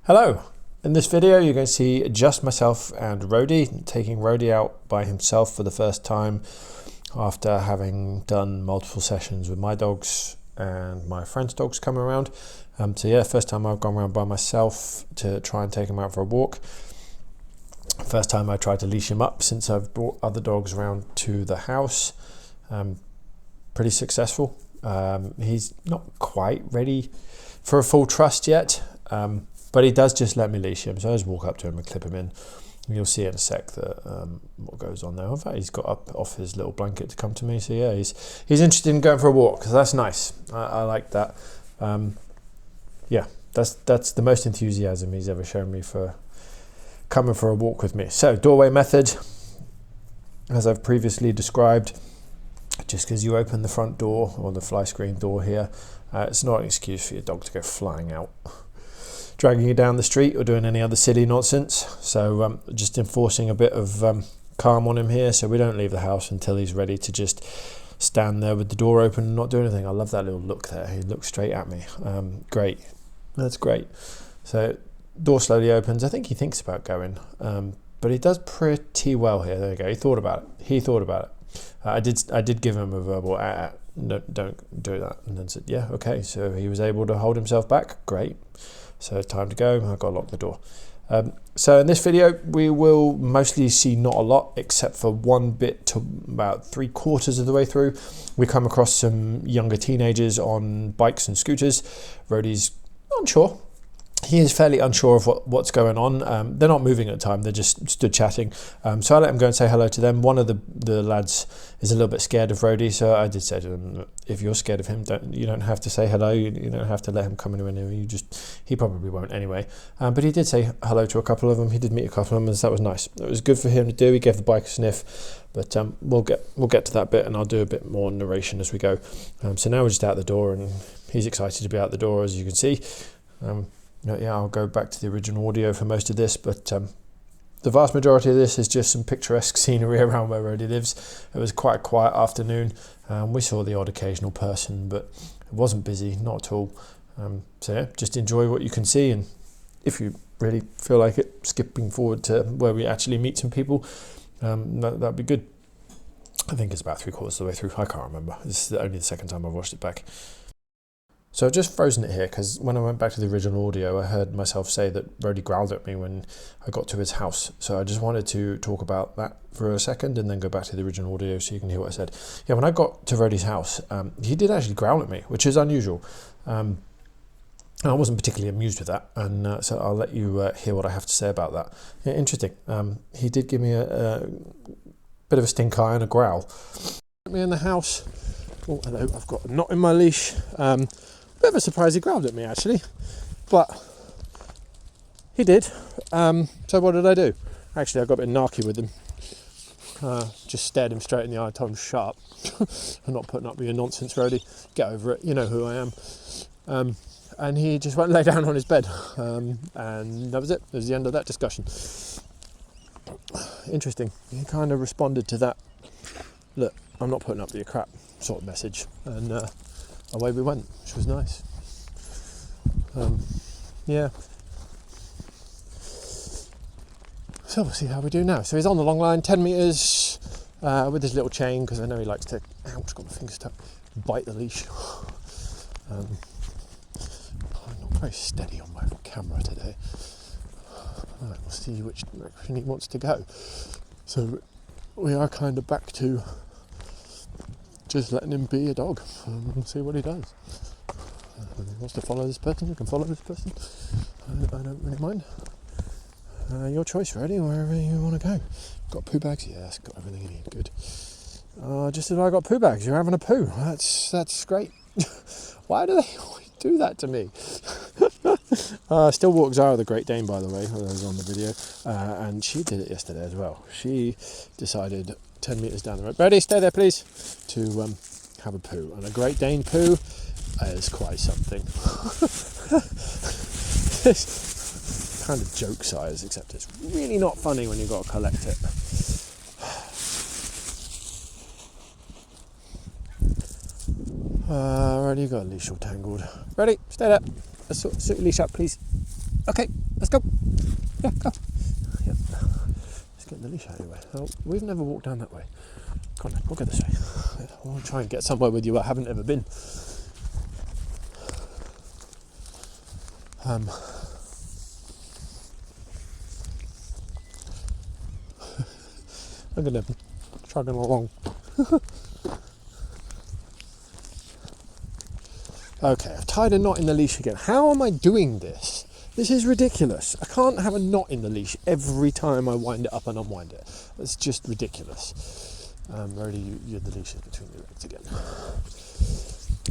Hello! In this video you're going to see just myself and Roadie, taking Roadie out by himself for the first time after having done multiple sessions with my dogs and my friend's dogs coming around. So yeah, first time I've gone around by myself to try and take him out for a walk. First time I tried to leash him up since I've brought other dogs around to the house. Pretty successful. He's not quite ready for a full trust yet. But he does just let me leash him, so I just walk up to him and clip him in. And you'll see in a sec that what goes on there. In fact, he's got up off his little blanket to come to me. So yeah, he's interested in going for a walk, because that's nice. I like that. Yeah, that's the most enthusiasm he's ever shown me for coming for a walk with me. So doorway method, as I've previously described, just because you open the front door or the fly screen door here, it's not an excuse for your dog to go flying out, dragging you down the street or doing any other silly nonsense. So just enforcing a bit of calm on him here, so we don't leave the house until he's ready to just stand there with the door open and not do anything. I love that little look there. He looks straight at me. Great. That's great. So door slowly opens. I think he thinks about going, but he does pretty well here. There you go. He thought about it. I did give him a verbal no, don't do that, and then said yeah, okay. So he was able to hold himself back. Great. So time to go. I've got to lock the door. So in this video we will mostly see not a lot, except for one bit to about 3/4 of the way through. We come across some younger teenagers on bikes and scooters. Roadie's unsure. He is fairly unsure of what's going on. They're not moving at the time, they're just stood chatting. So I let him go and say hello to them. One of the lads is a little bit scared of Roadie, so I did say to him, if you're scared of him, you don't have to say hello, you don't have to let him come in, he probably won't anyway. But he did say hello to a couple of them. He did meet a couple of them, and that was nice. It was good for him to do. He gave the bike a sniff, but we'll get to that bit, and I'll do a bit more narration as we go. So now we're just out the door, and he's excited to be out the door, as you can see. Yeah, I'll go back to the original audio for most of this, but the vast majority of this is just some picturesque scenery around where Roadie lives. It was quite a quiet afternoon. We saw the odd occasional person, but it wasn't busy, not at all. So yeah, just enjoy what you can see, and if you really feel like it, skipping forward to where we actually meet some people, that'd be good. I think it's about 3/4 of the way through. I can't remember. This is only the second time I've watched it back. So I've just frozen it here because when I went back to the original audio, I heard myself say that Roadie growled at me when I got to his house. So I just wanted to talk about that for a second and then go back to the original audio so you can hear what I said. Yeah, when I got to Roadie's house, he did actually growl at me, which is unusual. And I wasn't particularly amused with that, and so I'll let you hear what I have to say about that. Yeah, interesting. He did give me a bit of a stink eye and a growl. At me in the house. Oh, hello, I've got a knot in my leash. Bit of a surprise he growled at me, actually, but he did. So what did I do? Actually, I got a bit narky with him. Just stared him straight in the eye, told him shut up. I'm not putting up with your nonsense, Roadie. Get over it. You know who I am. And he just went and lay down on his bed, and that was it. That was the end of that discussion. Interesting. He kind of responded to that. Look, I'm not putting up with your crap sort of message, and away we went, which was nice. Yeah. So we'll see how we do now. So he's on the long line, 10 metres with his little chain, because I know he likes to, ouch, got my fingers stuck, bite the leash. I'm not very steady on my camera today. Right, we'll see which direction he wants to go. So we are kind of back to just letting him be a dog and see what he does. If he wants to follow this person, he can follow this person. I don't really mind. Your choice, Roadie, wherever you want to go. Got poo bags? Yes, got everything you need. Good. Just as I got poo bags, you're having a poo. That's great. Why do they always do that to me? Still walks Zara the Great Dane, by the way, that was on the video, and she did it yesterday as well. She decided 10 metres down the road, Roadie, stay there please, to have a poo, and a Great Dane poo is quite something. It's kind of joke size, except it's really not funny when you've got to collect it. Alright, you've got a leash all tangled. Ready? Stay there. Let's sort your leash up, please. Okay, let's go. Yeah, go. Yep. Let's get the leash out of your way. Oh, we've never walked down that way. Come on, we'll go this way. I want to try and get somewhere with you I haven't ever been. I'm going to trudge along. Okay, I've tied a knot in the leash again. How am I doing this? This is ridiculous. I can't have a knot in the leash every time I wind it up and unwind it. It's just ridiculous. Roadie, the leash is between your legs again.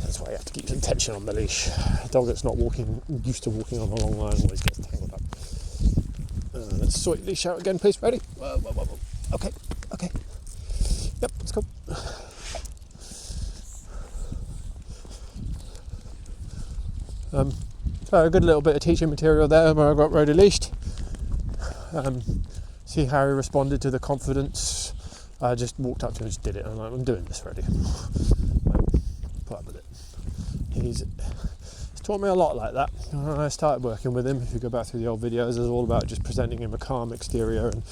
That's why you have to keep some tension on the leash. A dog that's not used to walking on a long line always gets tangled up. Let's sort your leash out again, please. Ready? Whoa, whoa, whoa, whoa. Okay. Yep, let's go. So a good little bit of teaching material there where I got Roadie leashed. See how he responded to the confidence. I just walked up to him and just did it. I'm like, I'm doing this, Roadie. Put up with it. He's taught me a lot like that. When I started working with him, if you go back through the old videos, it was all about just presenting him a calm exterior and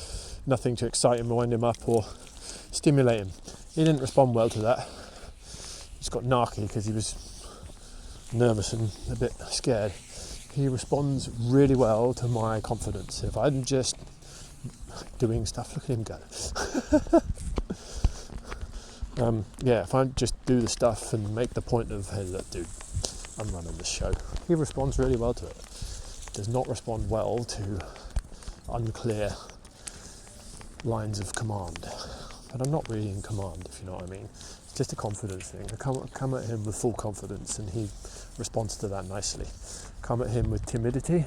nothing to excite him, wind him up or stimulate him. He didn't respond well to that. He just got narky because he was nervous and a bit scared. He responds really well to my confidence. If I'm just doing stuff, look at him go. If I just do the stuff and make the point of, hey look dude, I'm running this show, he responds really well to it. Does not respond well to unclear lines of command. But I'm not really in command, if you know what I mean. It's just a confidence thing. I come at him with full confidence and he responds to that nicely. Come at him with timidity,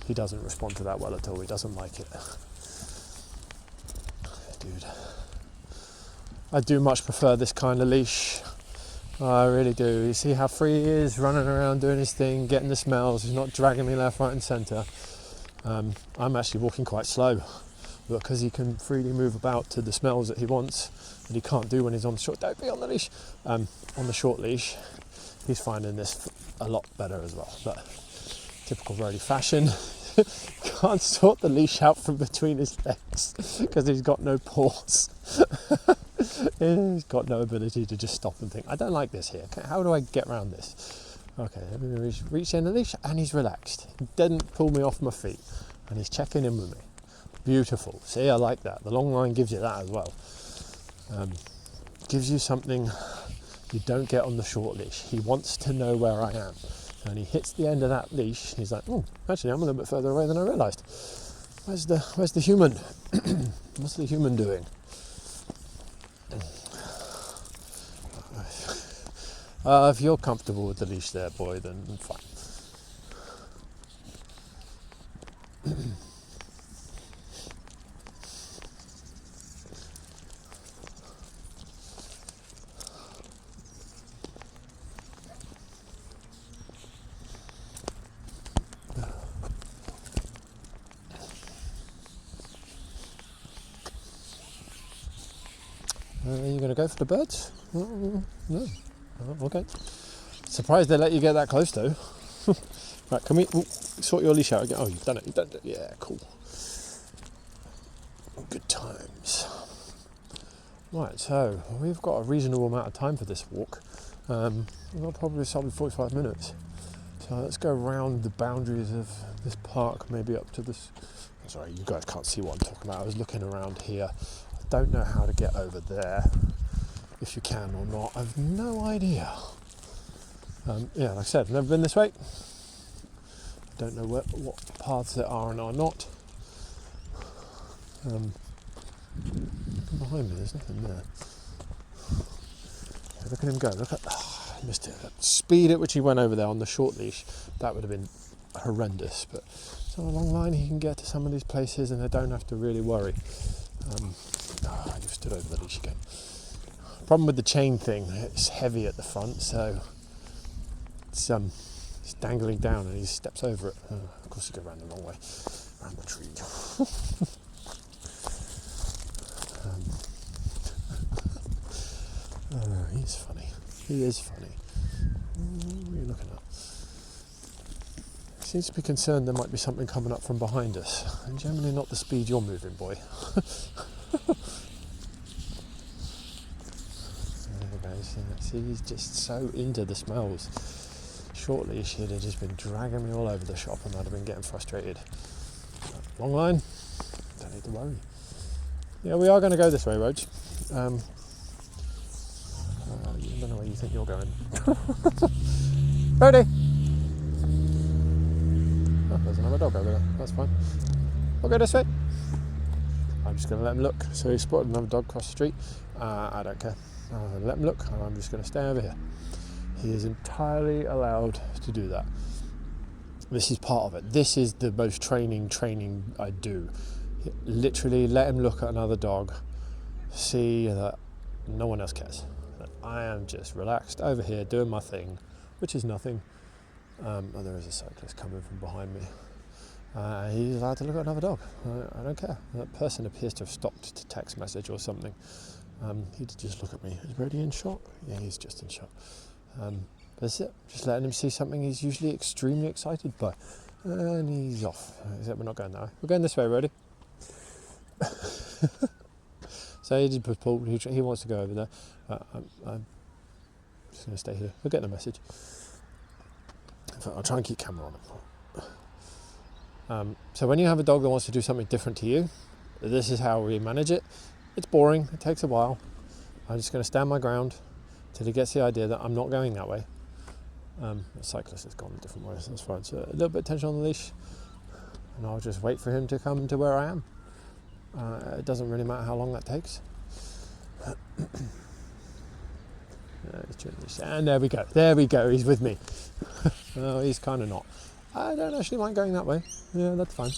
he doesn't respond to that well at all. He doesn't like it. Dude, I do much prefer this kind of leash. I really do. You see how free he is, running around doing his thing, getting the smells. He's not dragging me left, right and centre. I'm actually walking quite slow because he can freely move about to the smells that he wants that he can't do when he's on the short. Don't be on the leash. On the short leash, he's finding this a lot better as well. But typical Roadie fashion, can't sort the leash out from between his legs because he's got no paws. He's got no ability to just stop and think, I don't like this here. How do I get around this? Okay, let me reach the end of the leash, and he's relaxed. He didn't pull me off my feet, and he's checking in with me. Beautiful. See, I like that. The long line gives you that as well. Gives you something you don't get on the short leash. He wants to know where I am. And he hits the end of that leash. He's like, oh, actually, I'm a little bit further away than I realised. Where's the human? What's the human doing? If you're comfortable with the leash there, boy, then fine. Are you going to go for the birds? No. Oh, okay. Surprised they let you get that close though. Right, can we sort your leash out again? Oh, you've done it. Yeah, cool. Good times. Right, so we've got a reasonable amount of time for this walk. We've got probably solid 45 minutes. So let's go around the boundaries of this park, maybe up to this. Sorry, you guys can't see what I'm talking about. I was looking around here. I don't know how to get over there, if you can or not. I've no idea. Like I said, I've never been this way. Don't know what paths there are and are not. Behind me, there's nothing there. Yeah, look at him go. I missed it. That speed at which he went over there on the short leash, that would have been horrendous. But it's on a long line, he can get to some of these places and I don't have to really worry. You've stood over the leash again. Problem with the chain thing, it's heavy at the front, so it's dangling down and he steps over it. Of course he goes around the wrong way, around the tree. He's funny. He is funny. What are you looking at? seems to be concerned there might be something coming up from behind us, and generally not the speed you're moving, boy. See, he's just so into the smells. Shortly, she'd have just been dragging me all over the shop, and I'd have been getting frustrated. Long line, don't need to worry. Yeah, we are going to go this way, Roach. I don't know where you think you're going. Roadie! Oh, there's another dog over there. That's fine. We'll go this way. I'm just going to let him look. So he spotted another dog across the street. I don't care. I'm going to let him look, and I'm just going to stay over here. He is entirely allowed to do that. This is part of it. This is the most training I do. Literally let him look at another dog, see that no one else cares. That I am just relaxed over here doing my thing, which is nothing. Oh, there is a cyclist coming from behind me. He's allowed to look at another dog. I don't care. That person appears to have stopped to text message or something. He did just look at me. Is Roadie in shot? Yeah, he's just in shot. That's it. Just letting him see something he's usually extremely excited by. And he's off. Except we're not going that way. We're going this way, Roadie. So he did pull. He wants to go over there. I'm just going to stay here. We'll get the message. In fact, I'll try and keep camera on him. So when you have a dog that wants to do something different to you, this is how we manage it. It's boring. It takes a while. I'm just going to stand my ground till he gets the idea that I'm not going that way. The cyclist has gone a different way, so that's fine. So a little bit of tension on the leash, and I'll just wait for him to come to where I am. It doesn't really matter how long that takes. And there we go. There we go. He's with me. No, he's kind of not. I don't actually mind going that way. Yeah, that's fine.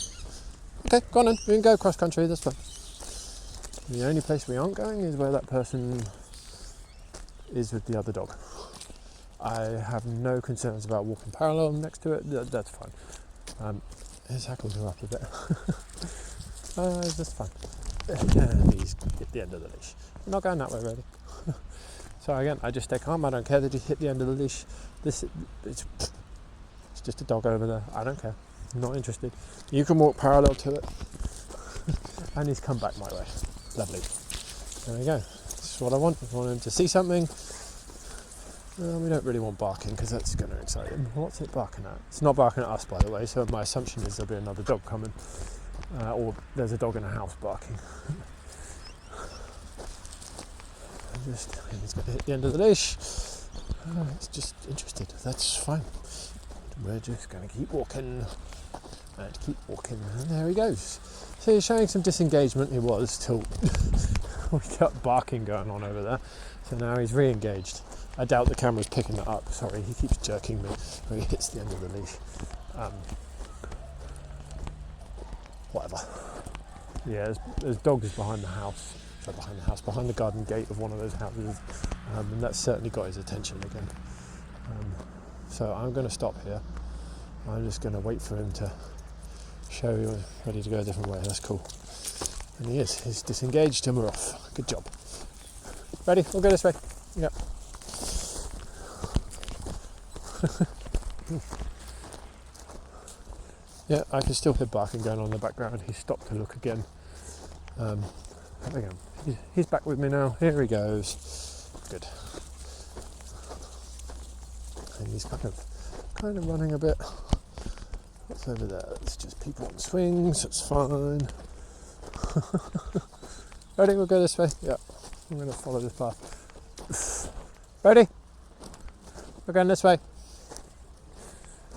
Okay, go on then. We can go cross country. That's fine. The only place we aren't going is where that person is with the other dog. I have no concerns about walking parallel next to it. That's fine. His hackles are up a bit. That's fine. And he's hit the end of the leash. We're not going that way, really. So again, I just stay calm. I don't care that he hit the end of the leash. It's just a dog over there. I don't care. I'm not interested. You can walk parallel to it. And he's come back my way. Lovely. There we go. This is what I want. I want him to see something. We don't really want barking because that's going to excite him. What's it barking at? It's not barking at us, by the way, so my assumption is there'll be another dog coming. Or there's a dog in a house barking. He's going to hit the end of the leash. He's just interested. That's fine. We're just going to keep walking. And keep walking. And there he goes. So he's showing some disengagement. He was till we got barking going on over there. So now he's re-engaged. I doubt the camera's picking that up. Sorry, he keeps jerking me when he hits the end of the leash. Whatever. Yeah, there's dogs behind the house. Behind the garden gate of one of those houses. And that's certainly got his attention again. So I'm going to stop here. I'm just going to wait for him to show he was ready to go a different way. That's cool. And he is. He's disengaged and we're off. Good job. Ready? We'll go this way. Yep. Yeah, I can still hear barking going on in the background. He stopped to look again. Again. He's back with me now. Here he goes. Good. And he's kind of running a bit. What's over there? It's just people on swings. It's fine. Ready? We'll go this way. Yeah. I'm going to follow this path. Ready? We're going this way.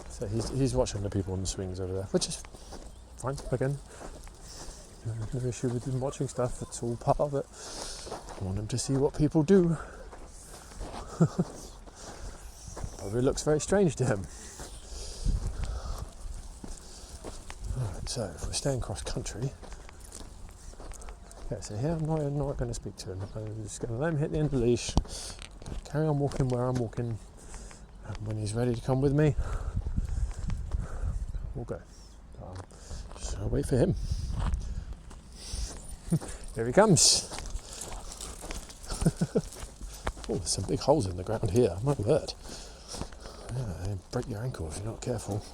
So he's watching the people on the swings over there, which is fine. Again, no issue with him watching stuff. It's all part of it. I want him to see what people do. Probably looks very strange to him. Right, so if we're staying cross country, okay. So here I'm not going to speak to him. I'm just going to let him hit the end of the leash. Carry on walking where I'm walking, and when he's ready to come with me, we'll go. Just I'll wait for him. Here he comes. Oh, there's some big holes in the ground here. My word. Yeah, break your ankle if you're not careful.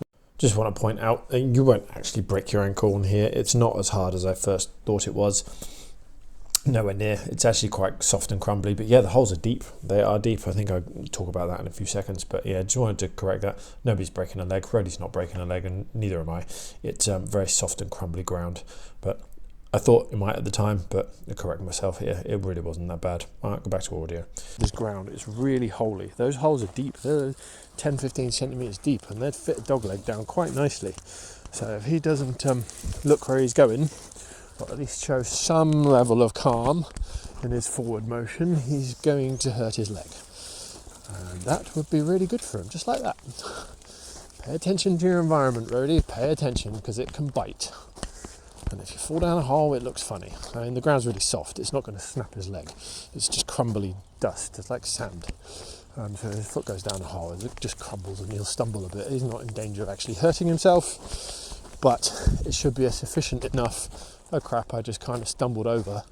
Just want to point out, you won't actually break your ankle on here. It's not as hard as I first thought it was. Nowhere near. It's actually quite soft and crumbly, but yeah, the holes are deep. They are deep. I think I'll talk about that in a few seconds, but yeah, just wanted to correct that. Nobody's breaking a leg. Roadie's not breaking a leg, and neither am I. It's very soft and crumbly ground, but I thought it might at the time, but I correct myself here. It really wasn't that bad. All right, go back to audio. This ground is really holy. Those holes are deep. They're 10-15 centimeters deep, and they'd fit a dog leg down quite nicely. So if he doesn't look where he's going, or at least show some level of calm in his forward motion, he's going to hurt his leg. And that would be really good for him, just like that. Pay attention to your environment, Roadie. Pay attention, because it can bite. And if you fall down a hole, it looks funny. I mean, the ground's really soft. It's not going to snap his leg. It's just crumbly dust. It's like sand. So if his foot goes down a hole, it just crumbles and he'll stumble a bit. He's not in danger of actually hurting himself, but it should be a sufficient enough, oh crap, I just kind of stumbled over,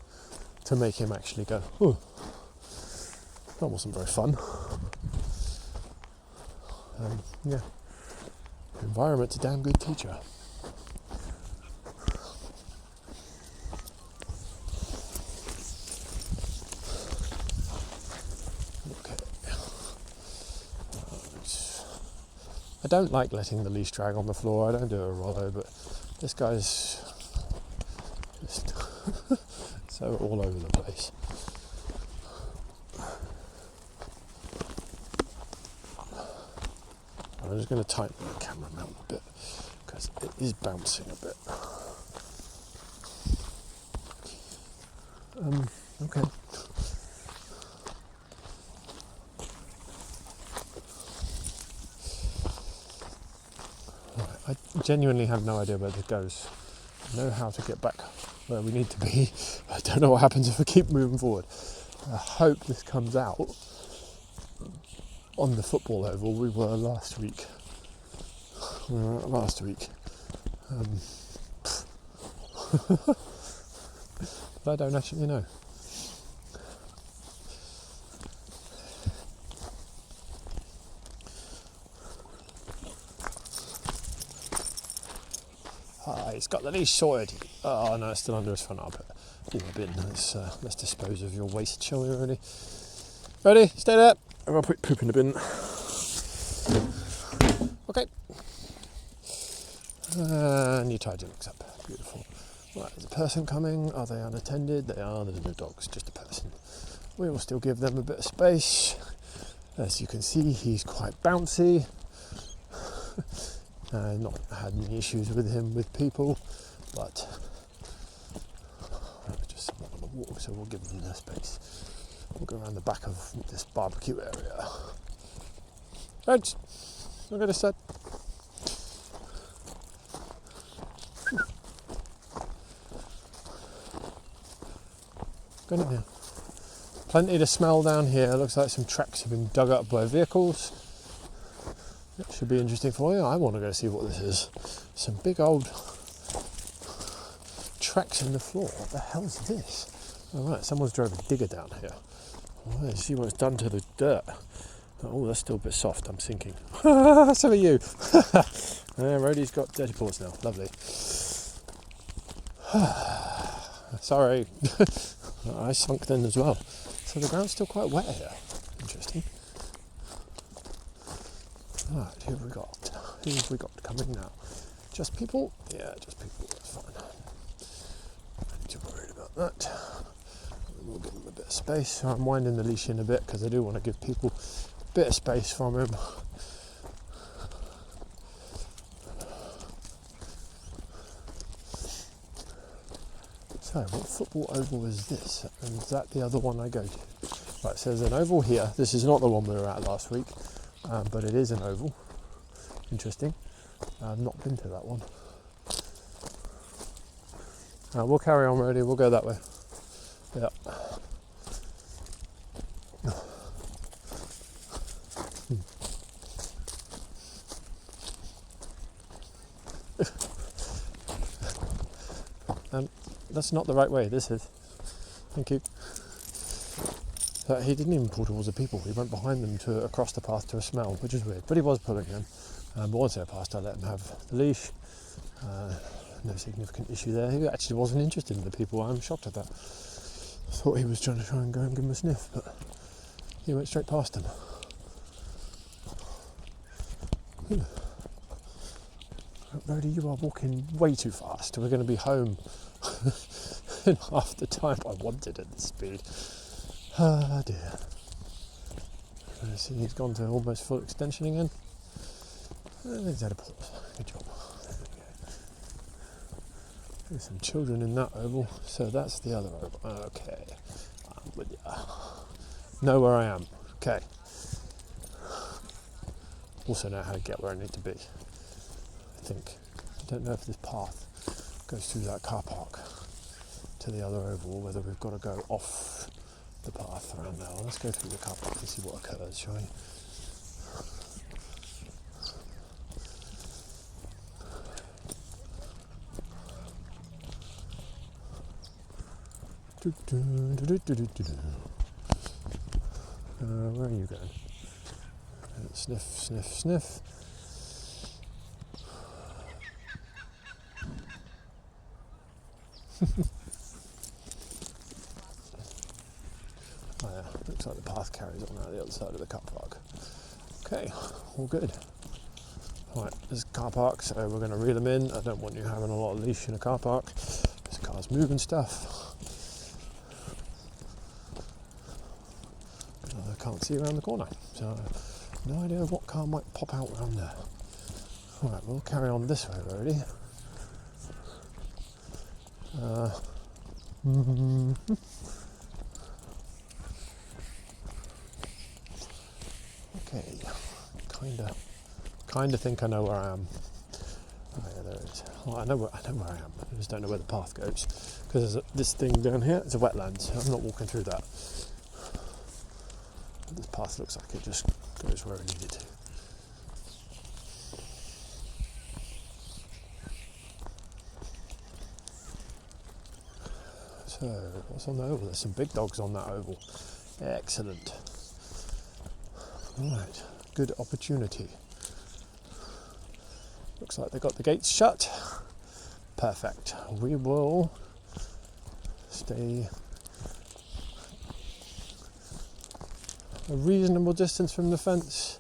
to make him actually go, ooh, that wasn't very fun. Yeah, environment's a damn good teacher. I don't like letting the leash drag on the floor. I don't do a rollo, but this guy's just so all over the place. I'm just going to tighten the camera mount a bit because it is bouncing a bit. Okay. I genuinely have no idea where this goes. I know how to get back where we need to be. I don't know what happens if I keep moving forward. I hope this comes out on the football oval we were last week. But I don't actually know. He's got the leash sorted. Oh no, it's still under his front armpit. In the bin. Let's dispose of your waste, shall we, Roadie? Roadie, stay there. I'm going to put poop in the bin. Okay. And you tied your legs up. Beautiful. Right, there's a person coming. Are they unattended? They are. There's no dogs, just a person. We will still give them a bit of space. As you can see, he's quite bouncy. Not had any issues with him with people, but just someone on the walk, so we'll give them their space. We'll go around the back of this barbecue area. Right, look at this side. Go in here. Plenty to smell down here. Looks like some tracks have been dug up by vehicles. It should be interesting for you. I want to go see what this is. Some big old tracks in the floor. What the hell is this? Alright, someone's drove a digger down here. Well, let's see what it's done to the dirt. Oh, that's still a bit soft, I'm sinking. So are you. Roadie's got dirty paws now. Lovely. Sorry. I sunk then as well. So the ground's still quite wet here. Interesting. Right, who have we got? Who have we got coming now? Just people? Yeah, just people, that's fine. Not too worried about that. We'll give them a bit of space. So I'm winding the leash in a bit because I do want to give people a bit of space from him. So, what football oval is this? And is that the other one I go to? Right, so there's an oval here. This is not the one we were at last week. But it is an oval. Interesting. I've not been to that one. We'll carry on, Roadie. We'll go that way. Yeah. That's not the right way. This is. Thank you. He didn't even pull towards the people. He went behind them to across the path to a smell, which is weird. But he was pulling them. But once they're passed, I let them have the leash. No significant issue there. He actually wasn't interested in the people. I'm shocked at that. I thought he was trying to try and go and give him a sniff, but he went straight past him. Roadie, you are walking way too fast. We're going to be home in half the time I wanted at this speed. Ah dear. See, he's gone to almost full extension again. He's had a pause. Good job. There we go. There's some children in that oval, so that's the other oval. Okay, I'm with you. Know where I am. Okay. Also know how to get where I need to be. I think. I don't know if this path goes through that car park to the other oval, or whether we've got to go off the path around there. Well, let's go through the car park and see what occurs, shall we? Where are you going? Sniff, sniff, sniff. Oh yeah, looks like the path carries on out the other side of the car park. Okay, all good. Right, there's a car park, so we're going to reel them in. I don't want you having a lot of leash in a car park. This car's moving stuff. I can't see around the corner, so no idea what car might pop out around there. Alright, we'll carry on this way, Roadie. Okay, kinda think I know where I am. Oh yeah, there it is. Well, I know where I am. I just don't know where the path goes, because there's this thing down here. It's a wetland, so I'm not walking through that. This path looks like it just goes where it needed to. So, what's on the oval? There's some big dogs on that oval. Excellent. Alright, good opportunity. Looks like they got the gates shut. Perfect. We will stay a reasonable distance from the fence,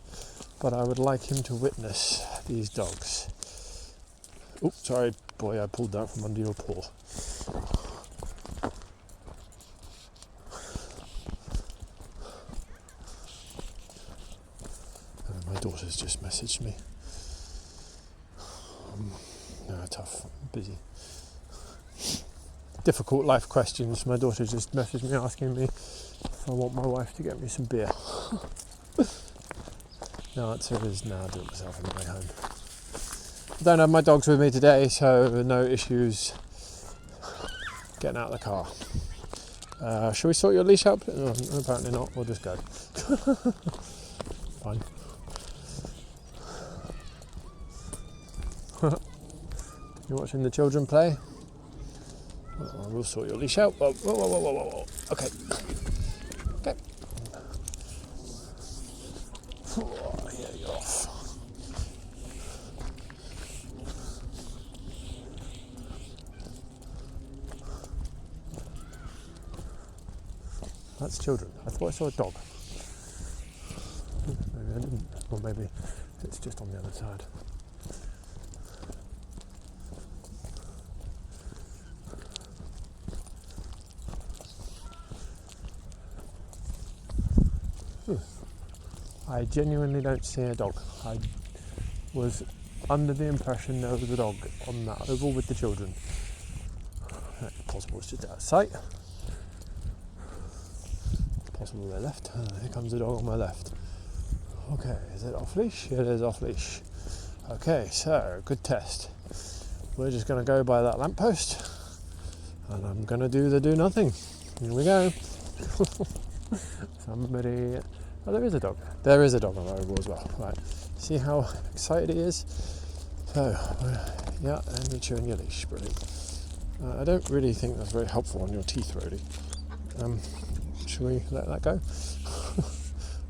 but I would like him to witness these dogs. Oh, sorry, boy, I pulled that from under your paw. My daughter's just messaged me. Tough, busy. Difficult life questions. My daughter just messaged me asking me if I want my wife to get me some beer. The answer is no, I'll do it myself on the way home. I don't have my dogs with me today, so no issues getting out of the car. Shall we sort your leash up? No, apparently not. We'll just go. Fine. You watching the children play? Well, we'll sort your leash out. Whoa, whoa, whoa, whoa, whoa, whoa. Okay. Okay. Oh, yeah, you're off. That's children. I thought I saw a dog. Maybe I didn't. Or maybe it's just on the other side. I genuinely don't see a dog. I was under the impression there was a dog on that oval with the children. It's possible it's just out of sight. It's possible they're left. Here comes a dog on my left. Okay, is it off leash? It is off leash. Okay, so good test. We're just going to go by that lamppost, and I'm going to do the do nothing. Here we go. Somebody. Oh, there is a dog. There is a dog on the oval as well. Right. See how excited he is? So, yeah, and you're chewing your leash. Brilliant. I don't really think that's very helpful on your teeth, Roadie. Should we let that go?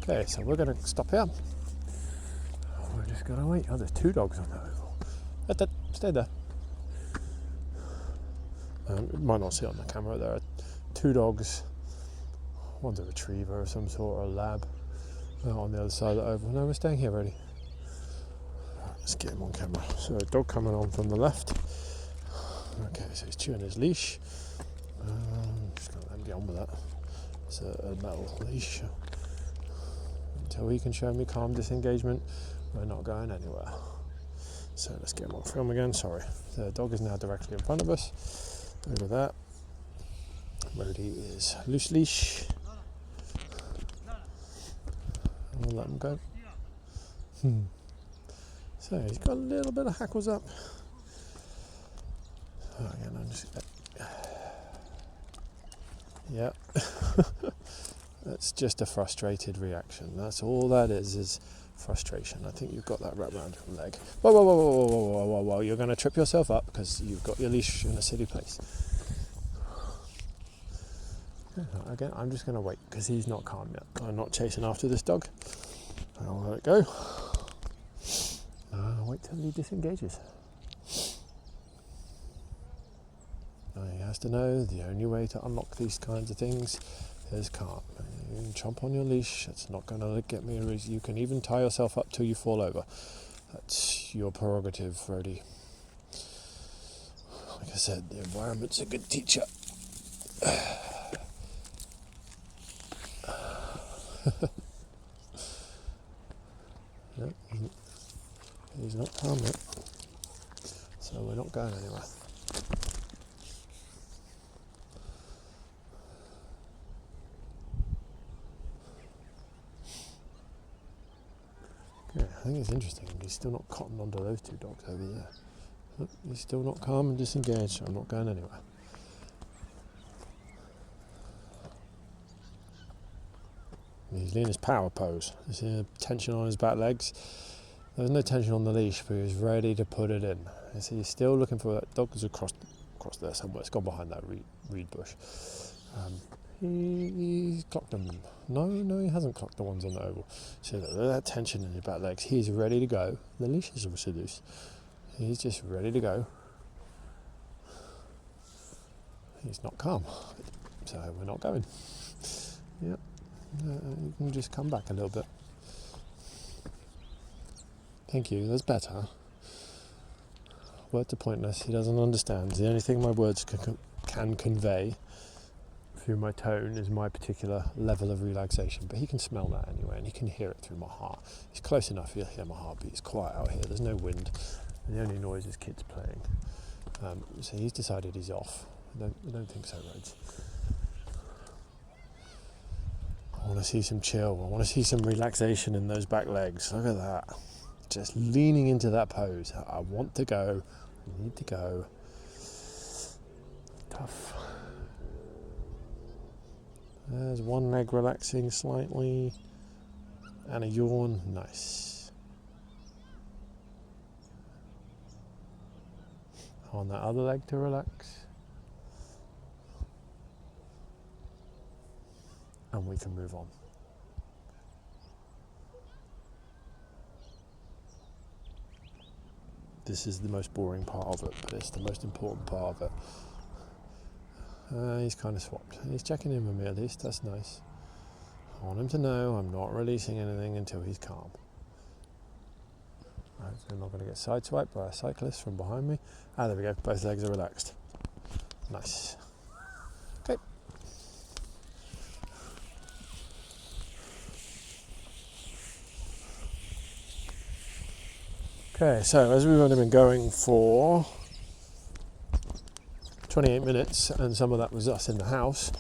Okay, so we're going to stop here. We're just gotta wait. Oh, there's 2 dogs on the oval. Stay there. You might not see it on the camera. There are 2 dogs. One's a retriever of some sort, or a lab, on the other side of the oval. No, we're staying here, Roadie. Let's get him on camera. So, a dog coming on from the left. Okay, so he's chewing his leash. Just gonna let him get on with that. It's a metal leash. Until he can show me calm disengagement, we're not going anywhere. So let's get him on film again. Sorry, the dog is now directly in front of us. Look at that. Roadie is loose leash. And we'll let him go. So he's got a little bit of hackles up. Oh, again, I'm just. Yeah. That's just a frustrated reaction. That's all that is frustration. I think you've got that wrapped around your leg. Whoa, whoa, whoa, whoa, whoa, whoa, whoa, whoa. You're going to trip yourself up because you've got your leash in a silly place. Again, I'm just going to wait because he's not calm yet. I'm not chasing after this dog. I'll let it go. I'll wait till he disengages. He has to know the only way to unlock these kinds of things is calm. You can chomp on your leash, it's not going to get me a reason. You can even tie yourself up till you fall over. That's your prerogative, Roadie. Like I said, the environment's a good teacher. No, he's not calm yet, so we're not going anywhere. Yeah, I think it's interesting. He's still not cottoned onto those 2 dogs over there. Look, he's still not calm and disengaged, so I'm not going anywhere. He's in his power pose. You see tension on his back legs. There's no tension on the leash, but he's ready to put it in. You see, he's still looking for that dog. Is across there somewhere. It's gone behind that reed bush. He's clocked them. No, he hasn't clocked the ones on the oval. So that tension in your back legs. He's ready to go. The leash is also loose. He's just ready to go. He's not calm, so we're not going. Yep. You can just come back a little bit. Thank you, that's better. Words are pointless, he doesn't understand. The only thing my words can convey through my tone is my particular level of relaxation, but he can smell that anyway, and he can hear it through my heart. He's close enough, he'll hear my heartbeat. It's quiet out here, there's no wind, and the only noise is kids playing. So he's decided he's off. I don't think so, Rhodes. I want to see some chill. I want to see some relaxation in those back legs. Look at that. Just leaning into that pose. I want to go. I need to go. Tough. There's one leg relaxing slightly. And a yawn. Nice. I want that other leg to relax. And we can move on. This is the most boring part of it, but it's the most important part of it. He's kind of swapped. He's checking in with me at least, that's nice. I want him to know I'm not releasing anything until he's calm. Right, so I'm not going to get sideswiped by a cyclist from behind me. There we go, both legs are relaxed. Nice. Okay. Okay, so as we've only been going for 28 minutes, and some of that was us in the house,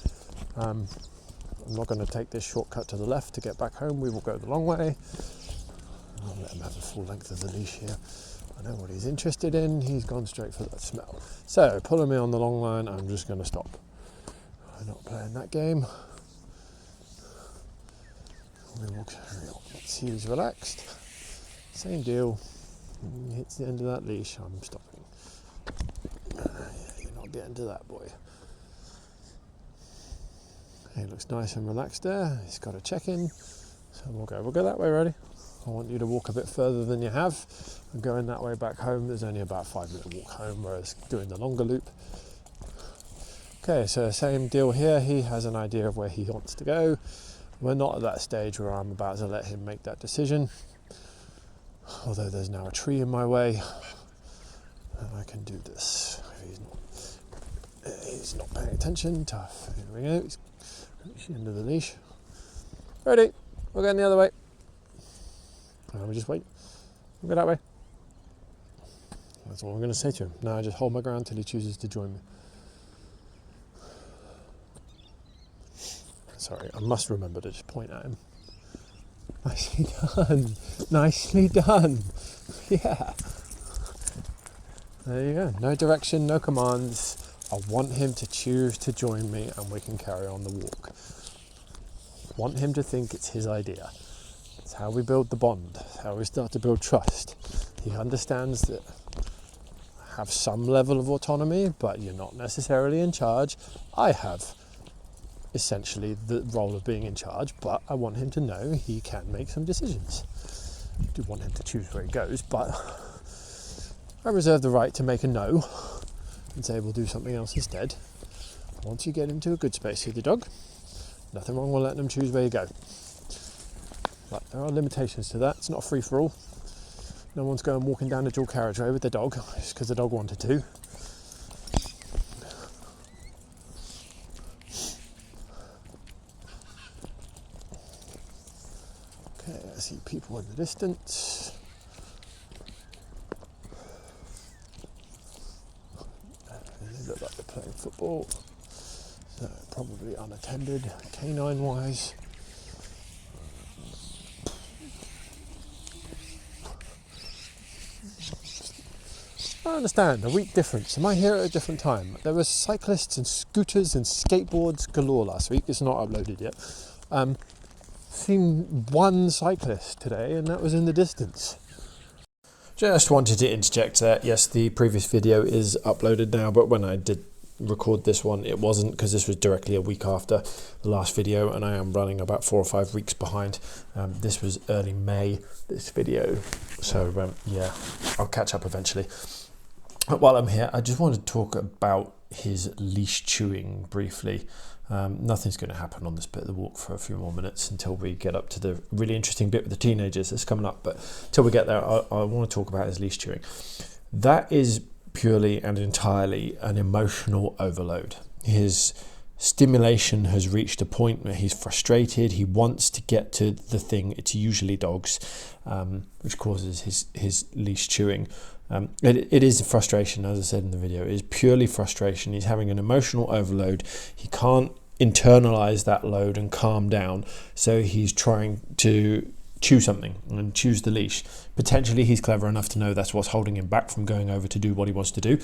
I'm not going to take this shortcut to the left to get back home. We will go the long way. I'll let him have the full length of the leash here. I know what he's interested in. He's gone straight for that smell. So, pulling me on the long line, I'm just going to stop. I'm not playing that game. We will carry on. See, he's relaxed. Same deal. When he hits the end of that leash, I'm stopping. You're not getting to that, boy. He looks nice and relaxed there. He's got a check-in. So we'll go that way, ready? I want you to walk a bit further than you have. And going that way back home, there's only about a 5-minute walk home, whereas doing the longer loop. Okay, so same deal here. He has an idea of where he wants to go. We're not at that stage where I'm about to let him make that decision. Although there's now a tree in my way, and I can do this. He's not paying attention. Tough. Here we go. He's reached the end of the leash. Ready? We're going the other way. And we just wait. We'll go that way. That's all I'm going to say to him. Now I just hold my ground till he chooses to join me. Sorry, I must remember to just point at him. Nicely done. Nicely done. Yeah. There you go. No direction, no commands. I want him to choose to join me and we can carry on the walk. I want him to think it's his idea. It's how we build the bond. It's how we start to build trust. He understands that I have some level of autonomy, but you're not necessarily in charge. I have essentially the role of being in charge, but I want him to know he can make some decisions. I do want him to choose where he goes, but I reserve the right to make a no and say we'll do something else instead. Once you get into a good space with your dog, nothing wrong with letting them choose where you go. But there are limitations to that. It's not a free-for-all. No one's going walking down a dual carriageway with their dog just because the dog wanted to. Okay, I see people in the distance. They look like they're playing football. So probably unattended, canine-wise. I understand, a week difference. Am I here at a different time? There were cyclists and scooters and skateboards galore last week. It's not uploaded yet. Seen one cyclist today and that was in the distance. Just wanted to interject there. Yes, the previous video is uploaded now, but when I did record this one it wasn't, because this was directly a week after the last video and I am running about 4 or 5 weeks behind. This was early May, this video, so yeah, I'll catch up eventually. But while I'm here, I just wanted to talk about his leash chewing briefly. Nothing's going to happen on this bit of the walk for a few more minutes until we get up to the really interesting bit with the teenagers that's coming up, but till we get there I want to talk about his leash chewing. That is purely and entirely an emotional overload. His stimulation has reached a point where he's frustrated. He wants to get to the thing. It's usually dogs, which causes his leash chewing. It is a frustration, as I said in the video. It is purely frustration. He's having an emotional overload. He can't internalize that load and calm down, so he's trying to chew something and choose the leash. Potentially he's clever enough to know that's what's holding him back from going over to do what he wants to do.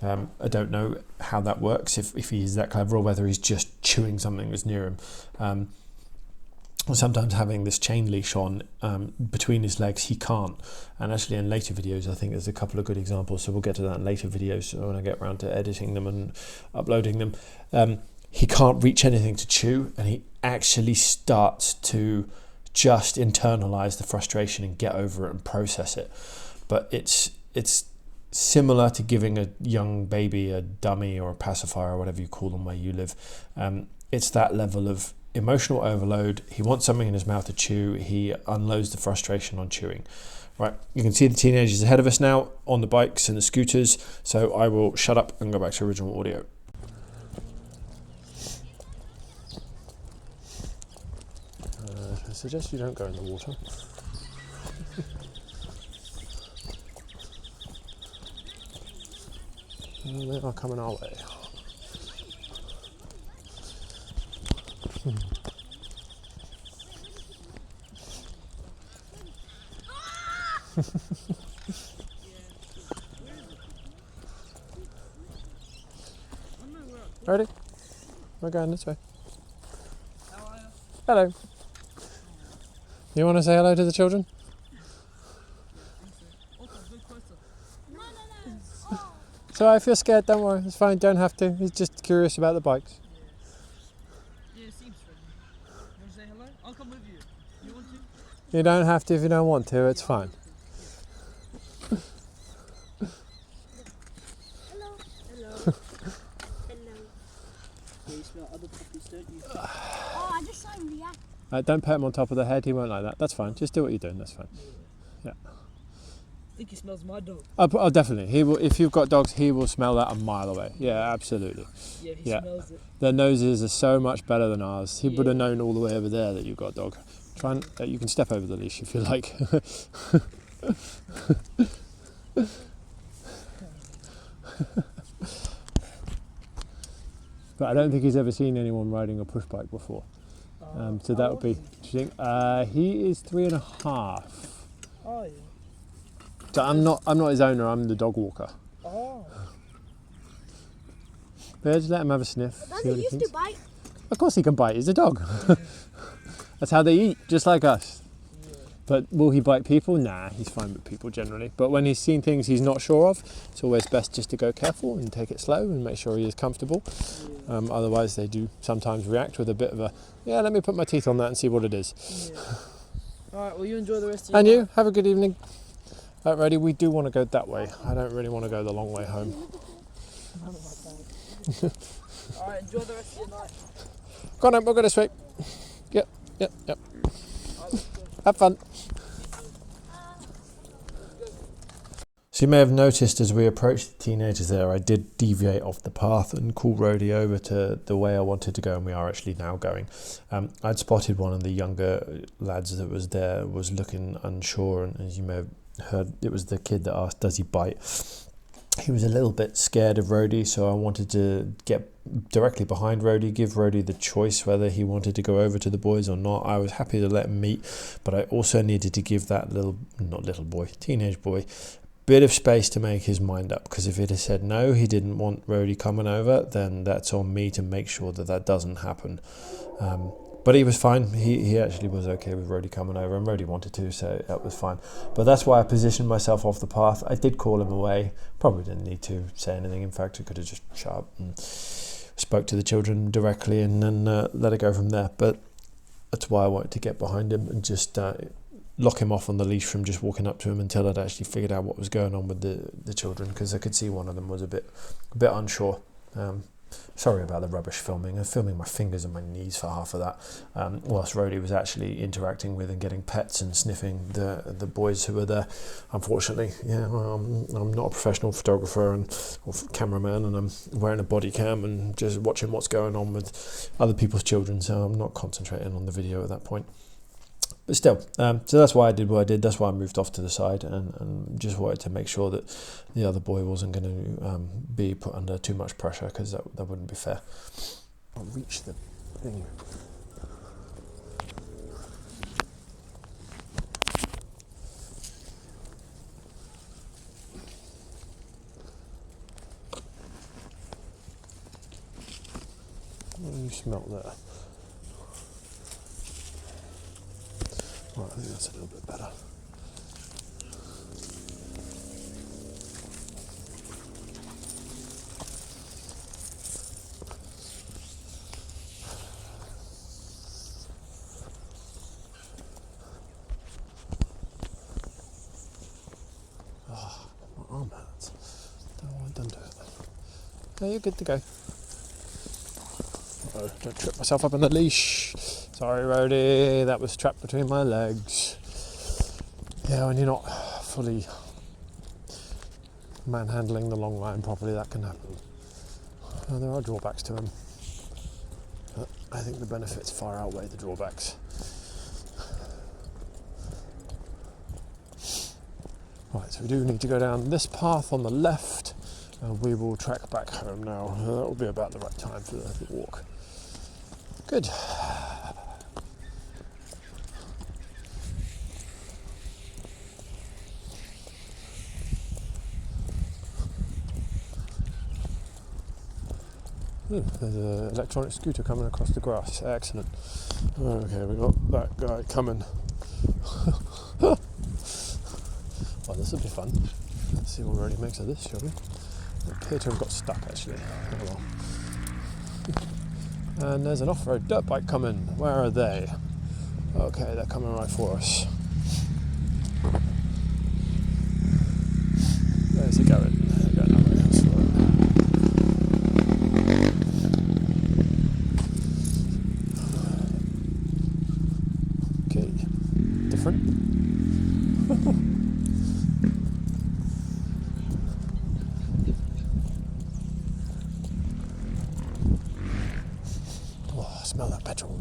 I don't know how that works, if he is that clever, or whether he's just chewing something that's near him. Sometimes having this chain leash on between his legs, he can't. And actually in later videos I think there's a couple of good examples, so we'll get to that in later videos when I get around to editing them and uploading them. He can't reach anything to chew, and he actually starts to just internalize the frustration and get over it and process it. But it's similar to giving a young baby a dummy or a pacifier or whatever you call them where you live. It's that level of emotional overload. He wants something in his mouth to chew. He unloads the frustration on chewing. Right, you can see the teenagers ahead of us now on the bikes and the scooters, so I will shut up and go back to original audio. I suggest you don't go in the water. They are coming our way. Ready? We're going this way. Hello. You want to say hello to the children? So if you're scared, don't worry. It's fine. Don't have to. He's just curious about the bikes. Yeah, it seems friendly. You want to say hello? I'll come with you. You want to? You don't have to if you don't want to, it's fine. Hello. Hello. Hello. You smell other puppies, don't you? Oh, I just saw him react. Don't pat him on top of the head, he won't like that. That's fine, just do what you're doing, that's fine. Yeah. I think he smells my dog. Oh, definitely. He will. If you've got dogs, he will smell that a mile away. Yeah, absolutely. Yeah, he smells it. Their noses are so much better than ours. He would have known all the way over there that you've got a dog. Try and you can step over the leash if you like. But I don't think he's ever seen anyone riding a push bike before. So that would be. Do you think? He is 3.5. Oh yeah. So I'm not his owner. I'm the dog walker. Oh. Yeah, just let him have a sniff. Does he used to bite? Of course he can bite. He's a dog. That's how they eat, just like us. Yeah. But will he bite people? Nah, he's fine with people generally. But when he's seen things he's not sure of, it's always best just to go careful and take it slow and make sure he is comfortable. Yeah. Otherwise they do sometimes react with a bit of a, yeah, let me put my teeth on that and see what it is. Yeah. Alright, well you enjoy the rest of your And night. you, have a good evening. Roadie, we do want to go that way. I don't really want to go the long way home. Alright, enjoy the rest of your night. Go on, we'll go this way. Yep. Have fun. So you may have noticed as we approached the teenagers there, I did deviate off the path and call Roadie over to the way I wanted to go, and we are actually now going. I'd spotted one of the younger lads that was there, was looking unsure, and as you may have heard, it was the kid that asked, does he bite? He was a little bit scared of Roadie, so I wanted to get directly behind Roadie, give Roadie the choice whether he wanted to go over to the boys or not. I was happy to let him meet, but I also needed to give that teenage boy, bit of space to make his mind up, because if it had said no, he didn't want Roadie coming over, then that's on me to make sure that doesn't happen. But he was fine. He actually was okay with Roadie coming over, and Roadie wanted to, so that was fine. But that's why I positioned myself off the path. I did call him away. Probably didn't need to say anything. In fact, I could have just shut up and spoke to the children directly and then let it go from there. But that's why I wanted to get behind him and just lock him off on the leash from just walking up to him until I'd actually figured out what was going on with the children, because I could see one of them was a bit unsure. Sorry about the rubbish filming. I'm filming my fingers and my knees for half of that, whilst Roadie was actually interacting with and getting pets and sniffing the boys who were there. Unfortunately, I'm not a professional photographer or cameraman, and I'm wearing a body cam and just watching what's going on with other people's children, so I'm not concentrating on the video at that point. But still, so that's why I did what I did. That's why I moved off to the side and just wanted to make sure that the other boy wasn't going to be put under too much pressure, because that wouldn't be fair. I'll reach the thing. What do you smell there? Right, I think that's a little bit better. Oh, my arm hurts. Don't know why I've done to it. No, you're good to go. Oh, don't trip myself up on the leash. Sorry, Roadie, that was trapped between my legs. Yeah, when you're not fully manhandling the long line properly, that can happen. There are drawbacks to him, but I think the benefits far outweigh the drawbacks. Right, so we do need to go down this path on the left, and we will track back home now. That will be about the right time for the walk. Good. There's an electronic scooter coming across the grass. Excellent. Okay, we got that guy coming. Well, this will be fun. Let's see what Roadie makes of this, shall we? I appear to have got stuck, actually. Oh well. And there's an off-road dirt bike coming. Where are they? Okay, they're coming right for us. Smell that petrol.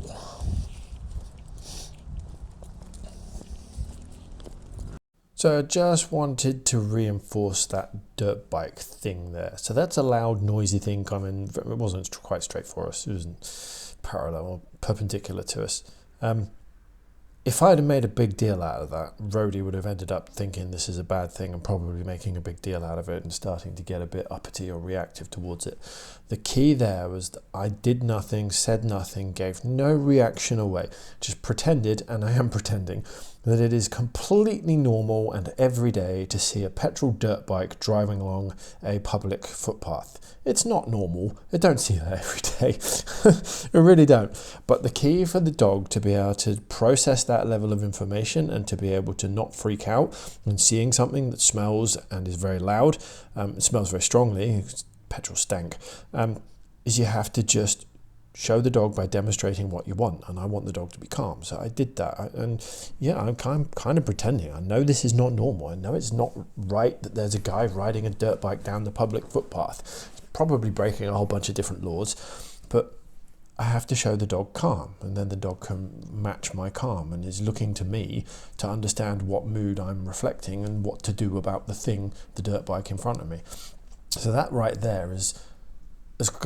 So I just wanted to reinforce that dirt bike thing there. So that's a loud, noisy thing coming. It wasn't quite straight for us. It wasn't parallel or perpendicular to us. If I'd have made a big deal out of that, Roadie would have ended up thinking this is a bad thing and probably making a big deal out of it and starting to get a bit uppity or reactive towards it. The key there was that I did nothing, said nothing, gave no reaction away, just pretended, and I am pretending, that it is completely normal and everyday to see a petrol dirt bike driving along a public footpath. It's not normal. I don't see that every day. I really don't. But the key for the dog to be able to process that level of information and to be able to not freak out when seeing something that smells and is very loud, it smells very strongly, petrol stank, is you have to just show the dog by demonstrating what you want, and I want the dog to be calm. So I did that, and yeah, I'm kind of pretending. I know this is not normal. I know it's not right that there's a guy riding a dirt bike down the public footpath. He's probably breaking a whole bunch of different laws, but I have to show the dog calm, and then the dog can match my calm and is looking to me to understand what mood I'm reflecting and what to do about the thing, the dirt bike in front of me. So that right there is,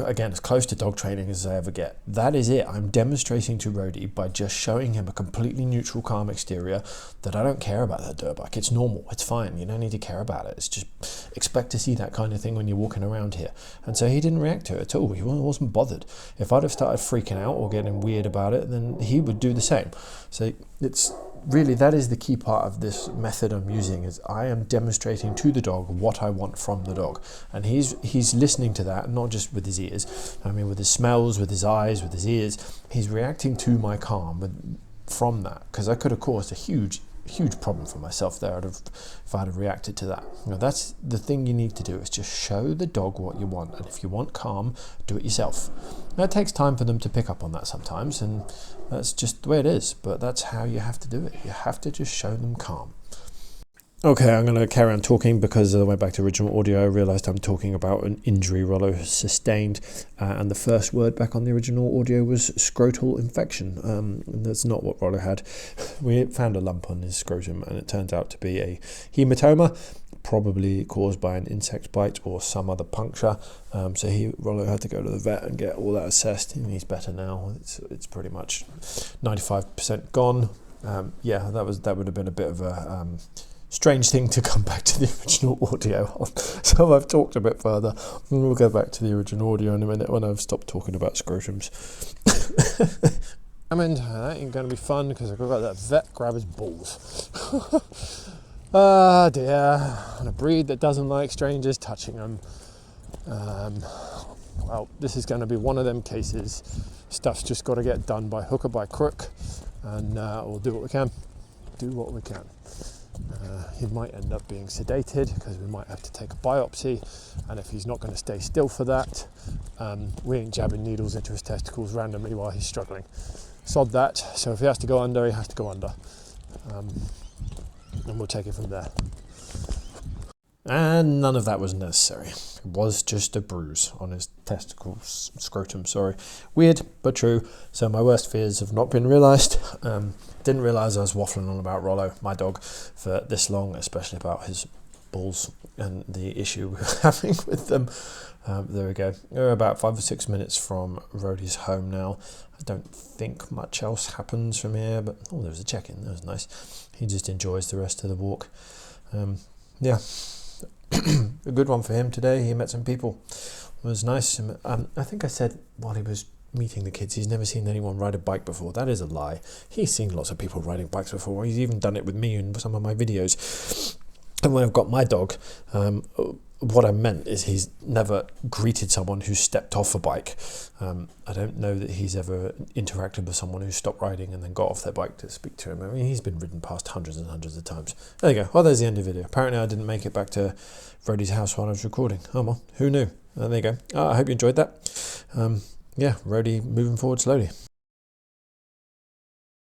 again, as close to dog training as I ever get. That is it. I'm demonstrating to Roadie by just showing him a completely neutral, calm exterior that I don't care about that dirt bike. It's normal. It's fine. You don't need to care about it. It's just expect to see that kind of thing when you're walking around here. And so he didn't react to it at all. He wasn't bothered. If I'd have started freaking out or getting weird about it, then he would do the same. So it's really, that is the key part of this method I'm using, is I am demonstrating to the dog what I want from the dog, and he's listening to that, not just with his ears, I mean with his smells, with his eyes, with his ears. He's reacting to my calm from that, because I could have caused a huge problem for myself there if I'd have reacted to that. You know, that's the thing you need to do, is just show the dog what you want, and if you want calm, do it yourself. Now, it takes time for them to pick up on that sometimes, and that's just the way it is, but that's how you have to do it. You have to just show them calm. Okay, I'm going to carry on talking because I went back to original audio. I realised I'm talking about an injury Rollo has sustained, and the first word back on the original audio was scrotal infection. And that's not what Rollo had. We found a lump on his scrotum, and it turns out to be a hematoma, probably caused by an insect bite or some other puncture. So Rollo had to go to the vet and get all that assessed, and he's better now. It's pretty much 95% gone. Yeah, that would have been a bit of a strange thing to come back to the original audio on. So I've talked a bit further, and we'll go back to the original audio in a minute when I've stopped talking about scrotums. I mean, that ain't going to be fun because I've got that vet grab his balls. Ah dear, on a breed that doesn't like strangers touching them. Well, this is going to be one of them cases. Stuff's just got to get done by hook or by crook, and we'll do what we can. He might end up being sedated because we might have to take a biopsy, and if he's not going to stay still for that, we ain't jabbing needles into his testicles randomly while he's struggling. Sod that. So if he has to go under, he has to go under, and we'll take it from there. And none of that was necessary. It was just a bruise on his testicles, scrotum, sorry. Weird, but true. So my worst fears have not been realised. Didn't realise I was waffling on about Rollo, my dog, for this long, especially about his balls and the issue we were having with them. There we go. We're about 5 or 6 minutes from Roadie's home now. I don't think much else happens from here, but oh, there was a check-in. That was nice. He just enjoys the rest of the walk. Yeah. A good one for him today. He met some people. It was nice. I think I said while he was meeting the kids, he's never seen anyone ride a bike before. That is a lie. He's seen lots of people riding bikes before. He's even done it with me in some of my videos. And when I've got my dog, what I meant is he's never greeted someone who stepped off a bike. I don't know that he's ever interacted with someone who stopped riding and then got off their bike to speak to him. I mean, he's been ridden past hundreds and hundreds of times. There you go. Well, there's the end of the video. Apparently I didn't make it back to Roadie's house while I was recording. Oh well, who knew? There you go. I hope you enjoyed that. Yeah, Roadie moving forward slowly.